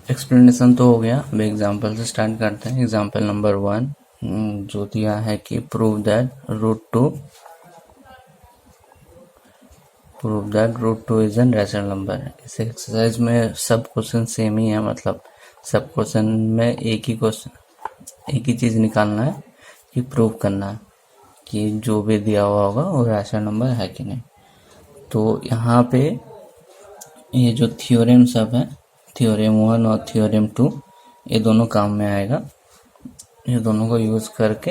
Explanation तो हो गया, अब एग्जाम्पल से स्टार्ट करते हैं। एग्जाम्पल नंबर 1 जो दिया है कि prove that root two is an rational number. इस एक्सरसाइज में सब क्वेश्चन सेम ही है, मतलब सब क्वेश्चन में एक ही चीज निकालना है कि प्रूव करना है कि जो भी दिया हुआ होगा वो रैशनल नंबर है कि नहीं। तो यहाँ पे ये जो थ्योरम सब है, थ्योरम 1 और थ्योरम 2, ये दोनों काम में आएगा। ये दोनों को यूज करके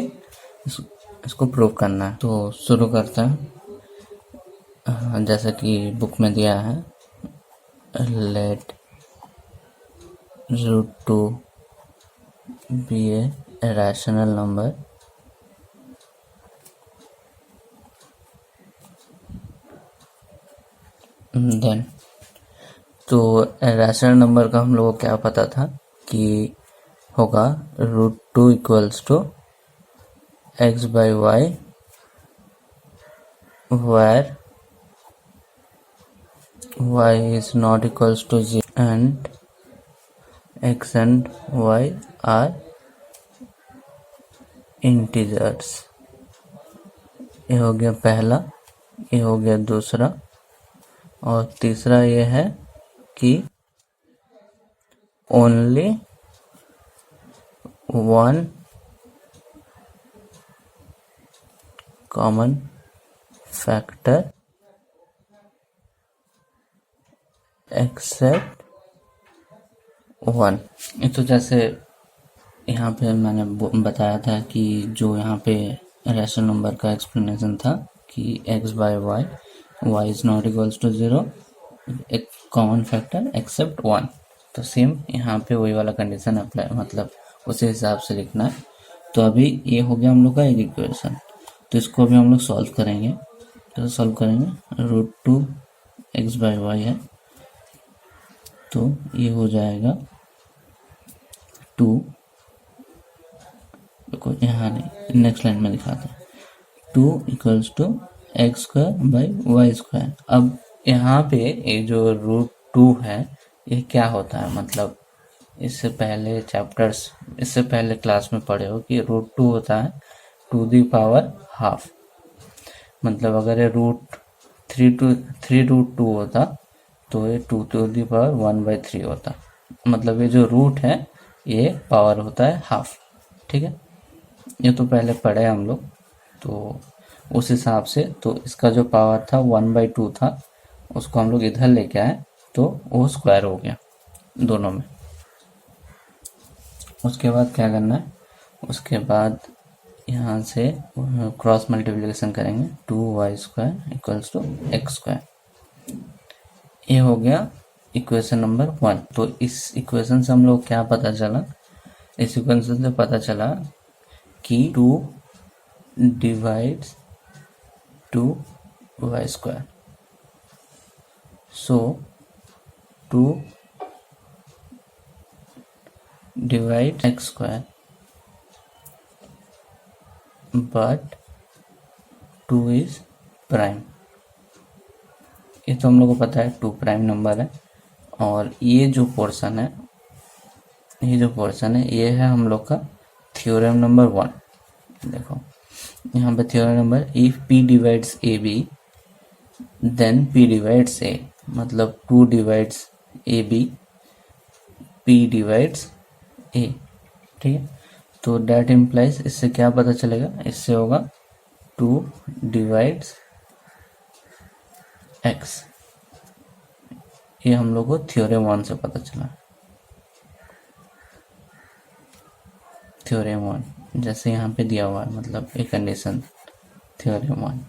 इसको प्रूव करना है। तो शुरू करते हैं। जैसा कि बुक में दिया है, let root two be a rational number then. तो रैशनल नंबर का हम लोगों को क्या पता था कि होगा root two equals to x by y where y is not equals to 0 and x and y are integers। ये हो गया पहला, ये हो गया दूसरा, और तीसरा ये है कि only one common factor except one. तो जैसे यहाँ पे मैंने बताया था कि जो यहाँ पे रैशनल नंबर का एक्सप्लेनेशन था कि x by y, y is not equals to 0, एक कॉमन फैक्टर एक्सेप्ट 1। तो सेम यहाँ पे वही वाला कंडीशन अप्लाई, मतलब उसी हिसाब से लिखना है। तो अभी ये हो गया हम लोग का एक इक्वेशन, तो इसको अभी हम लोग सॉल्व करेंगे। तो सॉल्व करेंगे, root two x by y है, तो ये हो जाएगा 2, देखो यहाँ नहीं, नेक्स्ट लाइन में दिखाते हैं, 2 equals to x square by y square. अब यहाँ पे ये जो रूट 2 है, ये क्या होता है, मतलब इससे पहले क्लास में पढ़े हो कि रूट 2 होता है टू दी पावर हाफ। मतलब अगर ये रूट 3 रूट 2 होता तो ये 2 टू दी पावर 1/3 होता। मतलब ये जो रूट है ये पावर होता है हाफ, ठीक है। ये तो पहले पढ़े हम लोग, तो उस हिसाब से तो इसका जो पावर था 1/2 था, उसको हम लोग इधर लेके आए तो वो स्क्वायर हो गया दोनों में। उसके बाद क्या करना है, उसके बाद यहाँ से क्रॉस मल्टीप्लिकेशन करेंगे, 2y square equals to x square. ये हो गया इक्वेशन नंबर 1। तो इस इक्वेशन से हम लोग क्या पता चला, इस इक्वेशन से पता चला कि 2 divides 2y square, so 2 divide x square, but 2 is prime. ये तो हम लोग को पता है 2 प्राइम नंबर है। और ये जो पोर्शन है, ये है हम लोग का थ्योरम नंबर 1। देखो यहाँ पे theorem number, if p divides A B then p divides a, मतलब 2 divides A B, p divides a, ठीक है। तो डेट इम्प्लाइज, इससे क्या पता चलेगा, इससे होगा 2 डिवाइड्स x। ये हम लोग को थ्योरम 1 से पता चला। थ्योरम 1 जैसे यहाँ पे दिया हुआ है, मतलब एक कंडीशन थ्योरम 1।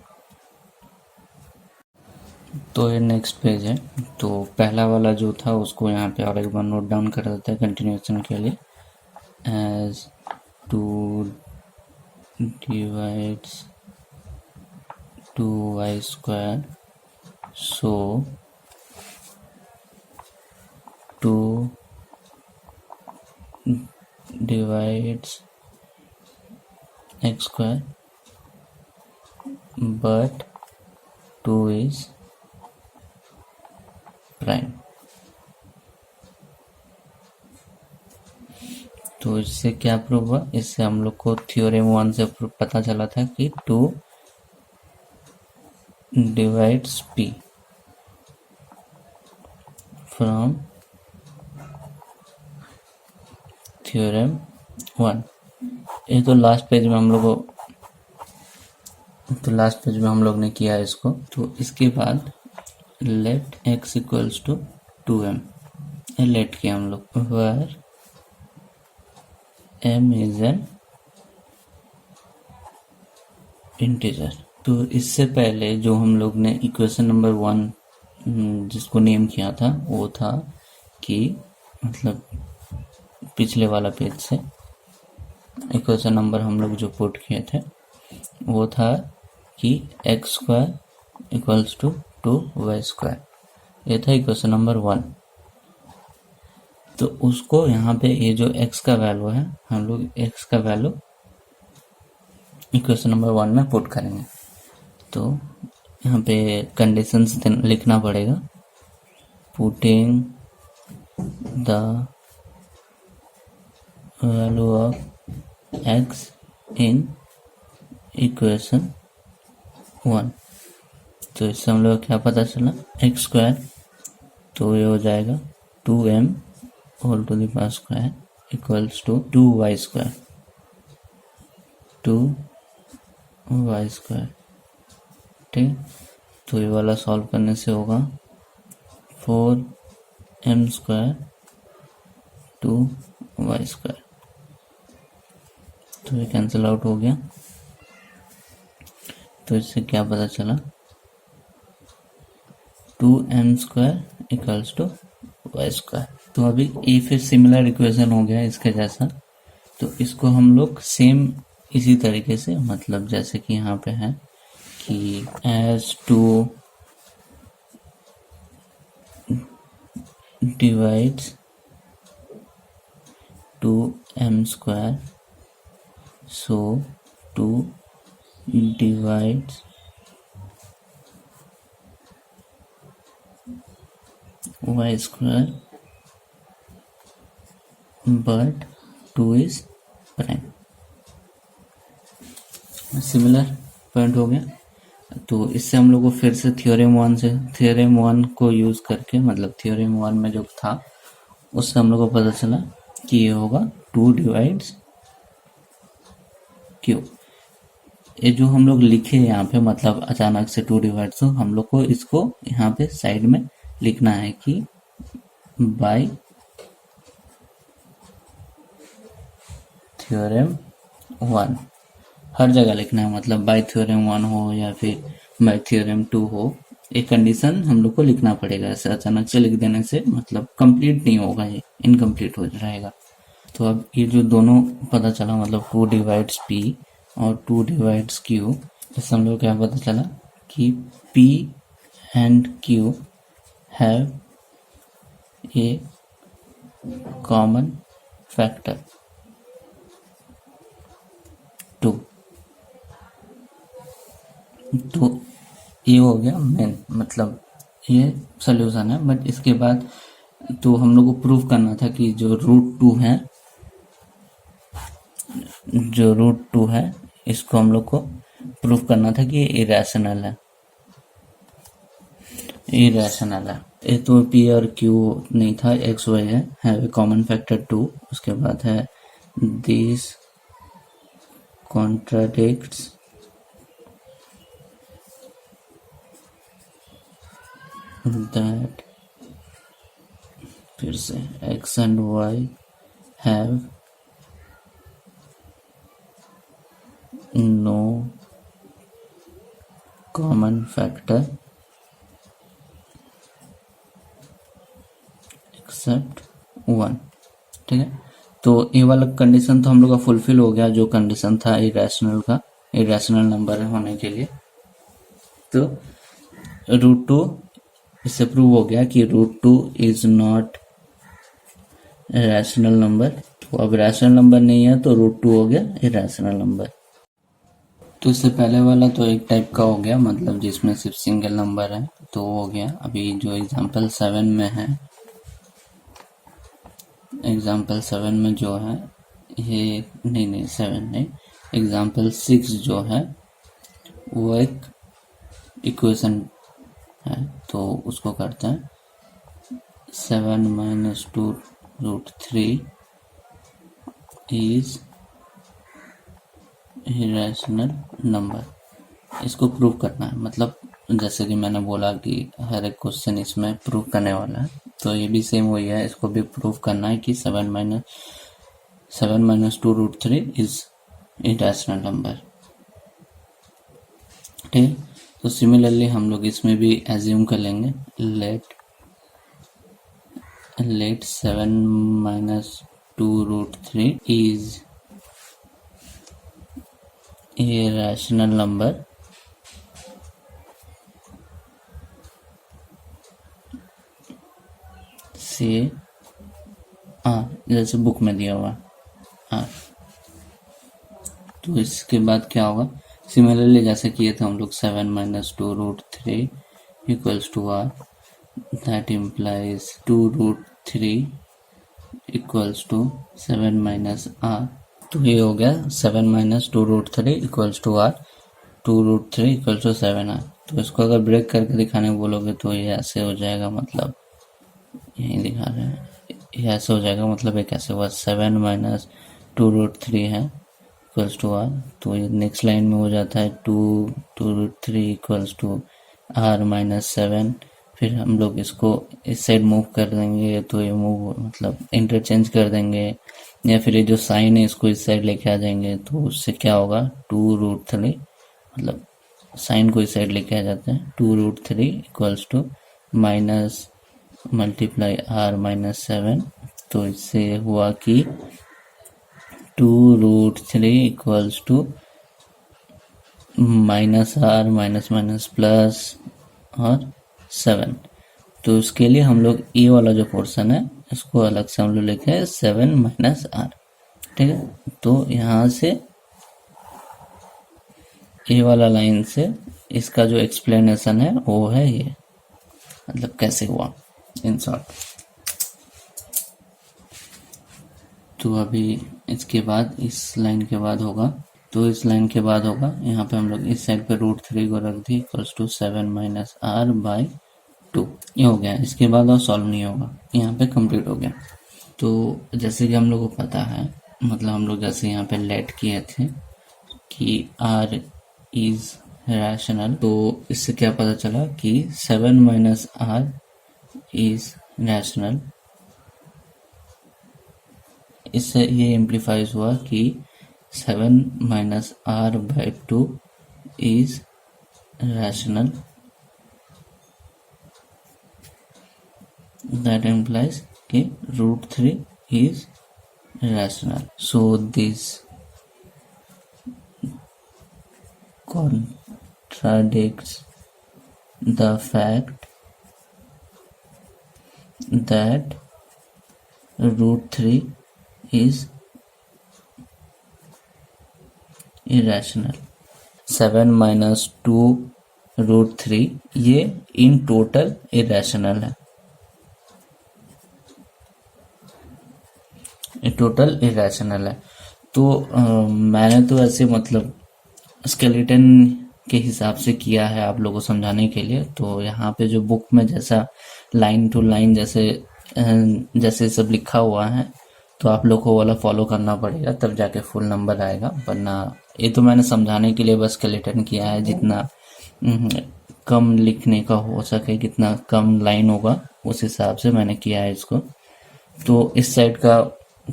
तो ये नेक्स्ट पेज है। तो पहला वाला जो था उसको यहाँ पे और एक बार नोट डाउन कर देते हैं कंटिन्यूएशन के लिए। As 2 divides 2y square, so 2 divides x square, but 2 is prime. तो इससे क्या प्रूव हुआ, इससे हम लोग को थ्योरम 1 से पता चला था कि 2 डिवाइड्स p फ्रॉम थ्योरम 1। ये तो लास्ट पेज में हम लोग ने किया इसको। तो इसके बाद let x equals to 2m, let किया हम लोग, where m is an integer. तो इससे पहले जो हम लोग ने इक्वेशन नंबर 1 जिसको नेम किया था वो था कि मतलब पिछले वाला पेज से इक्वेशन नंबर हम लोग जो पुट किए थे वो था कि x square equals to 2y square, ये था इक्वेशन नंबर 1। तो उसको यहाँ पे ये जो x का वैल्यू है हम लोग x का वैल्यू इक्वेशन नंबर 1 में पुट करेंगे। तो यहाँ पे कंडीशंस लिखना पड़ेगा, putting the value of x in equation 1। तो इससे हम लोग क्या पता चला, एक्स स्क्वायर तो ये हो जाएगा 2m whole to the power square equals to 2y square, 2y square. ठीक, तो ये वाला सॉल्व करने से होगा 4m स्क्वायर 2y स्क्वायर। तो ये कैंसिल आउट हो गया। तो इससे क्या पता चला, 2m square equals to y square. तो अभी ये फिर सिमिलर इक्वेशन हो गया इसके जैसा। तो इसको हम लोग सेम इसी तरीके से, मतलब जैसे कि यहाँ पे है कि as 2 divides 2m square, so 2 divides y square, but 2 is prime। Similar point हो गया। तो इससे हम लोग को फिर से थ्योरम 1 को यूज करके, मतलब थ्योरम 1 में जो था उससे हम लोग को पता चला कि ये होगा 2 डिवाइड्स q। ये जो हम लोग लिखे यहाँ पे, मतलब अचानक से 2 डिवाइड्स, तो हम लोग को इसको यहाँ पे साइड में लिखना है कि बाय थ्योरम 1, हर जगह लिखना है, मतलब बाय थ्योरम 1 हो या फिर बाय थ्योरम 2 हो, एक कंडीशन हम लोग को लिखना पड़ेगा। ऐसे अचानक से लिख देने से मतलब कंप्लीट नहीं होगा, ये इनकम्प्लीट हो जाएगा। तो अब ये जो दोनों पता चला, मतलब 2 डिवाइड्स p और 2 डिवाइड्स q, इससे हम लोग क्या पता चला कि p and q have a common factor 2। तो ये हो गया मेन, मतलब ये सोल्यूशन है। बट इसके बाद तो हम लोग को प्रूव करना था कि जो रूट 2 है इसको हम लोग को प्रूव करना था कि इरेशनल है। ये तो p और q नहीं था, x y है, हैव ए कॉमन फैक्टर 2। उसके बाद है दिस कॉन्ट्राडिक्ट्स दैट, फिर से x and y have no common factor except 1। ठीक है, तो ये वाला कंडीशन तो हम लोग का फुलफिल हो गया, जो कंडीशन था इरेशनल नंबर होने के लिए। तो रूट 2 इससे प्रूव हो गया कि root 2 is not rational number. तो अब रैशनल नंबर नहीं है तो रूट 2 हो गया इरेशनल नंबर। तो इससे पहले वाला तो एक टाइप का हो गया, मतलब जिसमें सिर्फ सिंगल नंबर है, तो हो गया। अभी जो एग्जांपल 7 में है, एग्जांपल 7 में जो है ये नहीं 7 नहीं, एग्जाम्पल 6 जो है वो एक इक्वेशन है, तो उसको करते हैं 7 - 2√3 इज इरेशनल नंबर। इसको प्रूव करना है, मतलब जैसे कि मैंने बोला कि हर एक क्वेश्चन इसमें प्रूव करने वाला है, तो ये भी सेम वही है, इसको भी प्रूव करना है कि 7 - 2√3 इज इरेशनल नंबर। ठीक, तो सिमिलरली हम लोग इसमें भी एज्यूम कर लेंगे, let 7 - 2√3 is a rational number से जैसे बुक में दिया हुआ R। तो इसके बाद क्या होगा, सिमिलरली जैसे किए थे हम लोग 7 - 2√3 equals to R, that implies 2√3 equals to 7 - R। तो ये हो गया 7 - 2√3 equals to R, 2√3 equals to 7R। तो इसको अगर ब्रेक करके दिखाने बोलोगे तो ये ऐसे हो जाएगा, मतलब यही दिखा रहे हैं, ये ऐसे हो जाएगा, मतलब ये कैसे हुआ, 7 - 2√3 है इक्वल्स टू R, तो ये नेक्स्ट लाइन में हो जाता है 2√3 इक्वल्स टू R - 7। फिर हम लोग इसको इस साइड मूव कर देंगे, तो ये मूव मतलब इंटरचेंज कर देंगे, या फिर ये जो साइन है इसको इस साइड लेके आ जाएंगे, तो उससे क्या होगा 2√3, मतलब साइन को इस साइड लेके आ जाते हैं, 2√3 equals to minus multiply R - 7। तो इससे हुआ कि 2√3 equals to -R minus plus और 7। तो इसके लिए हम लोग ये वाला जो पोर्शन है इसको अलग से हम लोग लिखे हैं 7 - R। ठीक है, तो यहाँ से ये वाला लाइन से इसका जो एक्सप्लेनेशन है वो है ये, मतलब कैसे हुआ इन शॉर्ट। तो अभी इसके बाद इस लाइन के बाद होगा, तो इस लाइन के बाद होगा यहाँ पे हम लोग इस साइड पे √3 को रख दिए इक्वल्स टू 7 - R/2। ये हो गया, इसके बाद और सॉल्व नहीं होगा, यहाँ पे कंप्लीट हो गया। तो जैसे कि हम लोग को पता है, मतलब हम लोग जैसे यहाँ पे लेट किए थे कि R इज रैशनल, तो इससे क्या पता चला कि 7 - R इज रैशनल। इससे ये इम्प्लीफाइज हुआ कि 7 - R/2 is rational, that implies कि √3 is rational. So this contradicts the fact that √3 is irrational. 7 - 2√3 ये इन टोटल irrational है, टोटल इरेशनल है। तो मैंने तो ऐसे मतलब स्केलेटन के हिसाब से किया है आप लोगों को समझाने के लिए। तो यहाँ पे जो बुक में जैसा लाइन टू लाइन जैसे सब लिखा हुआ है, तो आप लोग को वाला फॉलो करना पड़ेगा, तब जाके फुल नंबर आएगा, वरना ये तो मैंने समझाने के लिए बस स्केलेटन किया है, जितना कम लिखने का हो सके, कितना कम लाइन होगा उस हिसाब से मैंने किया है इसको। तो इस साइड का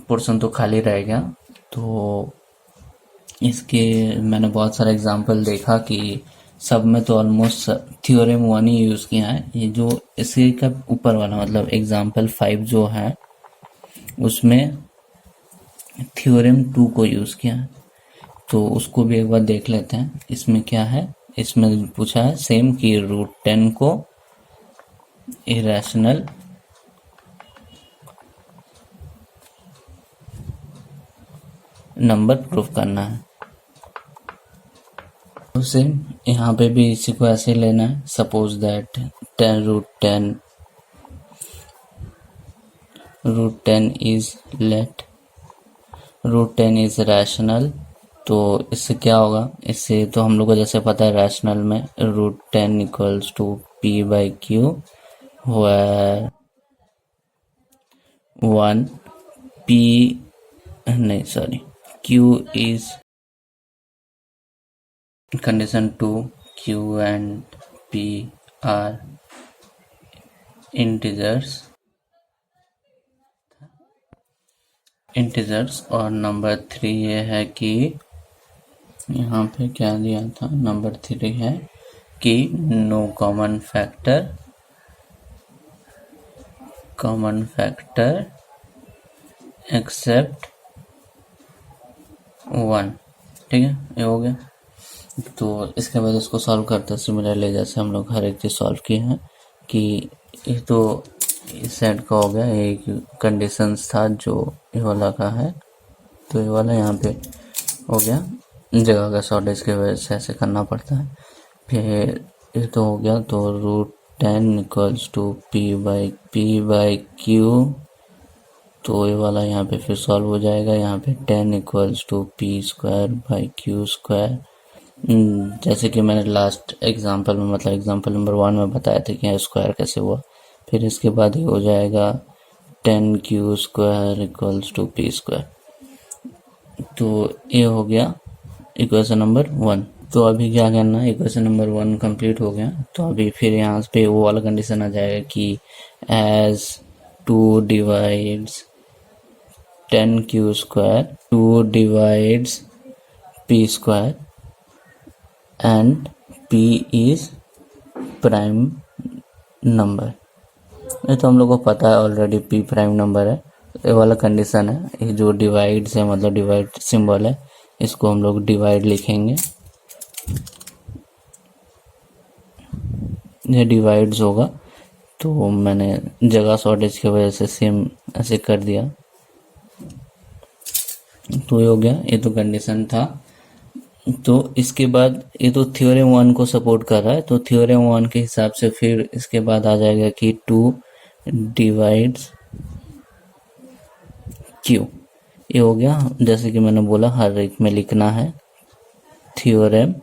पोर्शन तो खाली रह गया। तो इसके मैंने बहुत सारा एग्जांपल देखा कि सब में तो ऑलमोस्ट थ्योरम 1 ही यूज़ किया है। ये जो इसके का ऊपर वाला मतलब एग्जांपल 5 जो है उसमें थ्योरम 2 को यूज़ किया है, तो उसको भी एक बार देख लेते हैं। इसमें क्या है, इसमें पूछा है सेम कि √10 को इरेशनल नंबर प्रूफ करना है। तो सेम यहाँ पे भी इसी को ऐसे लेना है। Suppose that 10 √10 is let root 10 is rational. तो इससे क्या होगा, इससे तो हम लोग को जैसे पता है रैशनल में root 10 equals to P by Q, where 1 P नहीं sorry Q is condition 2, q and p are integers और नंबर 3 ये है कि यहाँ पे क्या दिया था, नंबर 3 है कि नो कॉमन फैक्टर एक्सेप्ट 1। ठीक है, ये हो गया। तो इसके बाद इसको सॉल्व करते हैं सिमिलरली जैसे हम लोग हर एक चीज़ सॉल्व किए हैं कि ये तो इस साइड का हो गया, एक कंडीशंस था जो ये वाला का है, तो ये वाला यहाँ पे हो गया, जगह का शॉर्टेज की वजह से ऐसे करना पड़ता है। फिर ये तो हो गया, तो root 10 equals to P by Q, तो ये वाला यहाँ पे फिर सॉल्व हो जाएगा। यहाँ पे 10 equals to P square by Q square, जैसे कि मैंने लास्ट एग्जांपल में मतलब एग्जांपल नंबर 1 में बताया था कि स्क्वायर कैसे हुआ। फिर इसके बाद ये हो जाएगा 10 Q square equals to P square. तो ये हो गया इक्वेशन नंबर 1। तो अभी क्या करना है, इक्वेशन नंबर 1 कंप्लीट हो गया, तो अभी फिर यहाँ पे वो वाला कंडीशन आ जाएगा कि as 2 divides 10 Q square 2 divides P square and p is prime number. ये तो हम लोग को पता है ऑलरेडी p प्राइम नंबर है, ये वाला कंडीशन है। ये जो डिवाइड है मतलब डिवाइड सिंबल है, इसको हम लोग डिवाइड लिखेंगे, ये डिवाइड्स होगा। तो मैंने जगह शॉर्टेज की वजह से सेम ऐसे कर दिया, तो ये हो गया। ये तो कंडीशन था। तो इसके बाद ये तो थ्योरम 1 को सपोर्ट कर रहा है, तो थ्योरम 1 के हिसाब से फिर इसके बाद आ जाएगा कि 2 डिवाइड्स क्यू। ये हो गया, जैसे कि मैंने बोला हर एक में लिखना है थ्योरम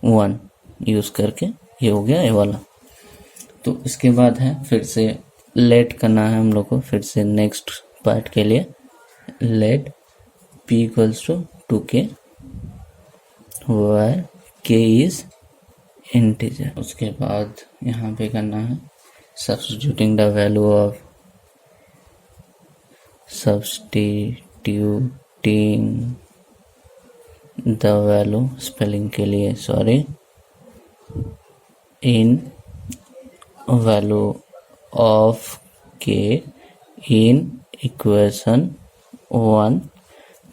1 यूज करके, ये हो गया ये वाला। तो इसके बाद है फिर से लेट करना है हम लोग को, फिर से नेक्स्ट पार्ट के लिए let p equals to 2k where k is integer। उसके बाद यहाँ पे करना है substituting the value of spelling के लिए sorry in value of k in equation 1।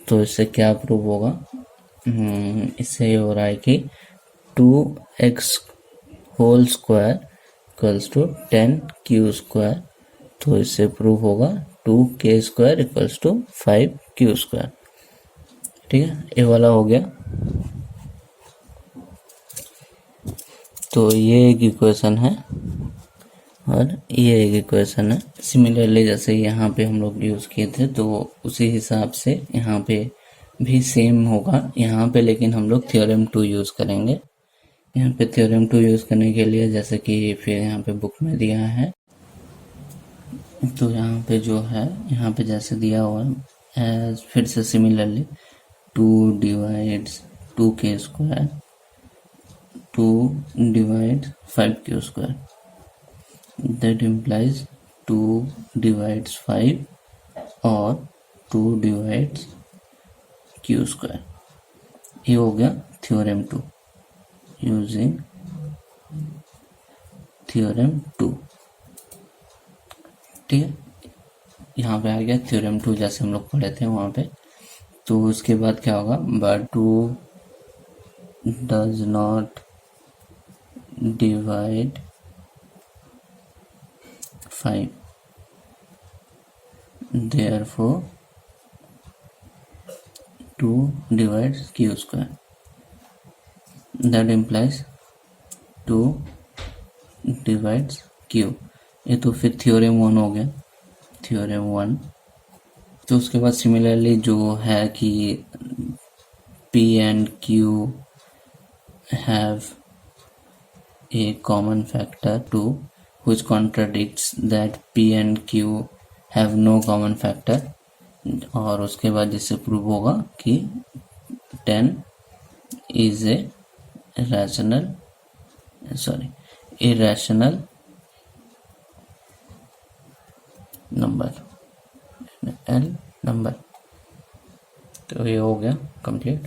तो इससे क्या प्रूव होगा, इससे ये हो रहा है कि 2x whole square equals to 10q square, तो इससे प्रूव होगा 2k square equals to 5q square. ठीक है, ये वाला हो गया। तो ये एक इक्वेशन है और ये एक इक्वेशन है। सिमिलरली जैसे यहाँ पे हम लोग यूज़ किए थे, तो उसी हिसाब से यहाँ पे भी सेम होगा यहाँ पे, लेकिन हम लोग थ्योरम 2 यूज़ करेंगे। यहाँ पे थ्योरम 2 यूज़ करने के लिए जैसे कि फिर यहाँ पे बुक में दिया है, तो यहाँ पे जो है यहाँ पे जैसे दिया हुआ है फिर से similarly 2 divides 2k square 2 divides 5q square, that implies 2 divides 5 और 2 divides q स्क्वायर। ये हो गया थ्योरम 2 यूजिंग थ्योरम 2। ठीक है, यहाँ पे आ गया थ्योरम 2 जैसे हम लोग पढ़े थे वहाँ पे। तो उसके बाद क्या होगा, but 2 does not divide 5 therefore 2 divides q square, that implies 2 divides q। ये तो फिर थ्योरम 1 हो गया, थ्योरम 1 तो उसके बाद सिमिलरली जो है कि P and Q have a common factor too, which contradicts that P and Q have no common factor, और उसके बाद जिससे प्रूव होगा कि 10 is a irrational नंबर। तो ये हो गया कंप्लीट।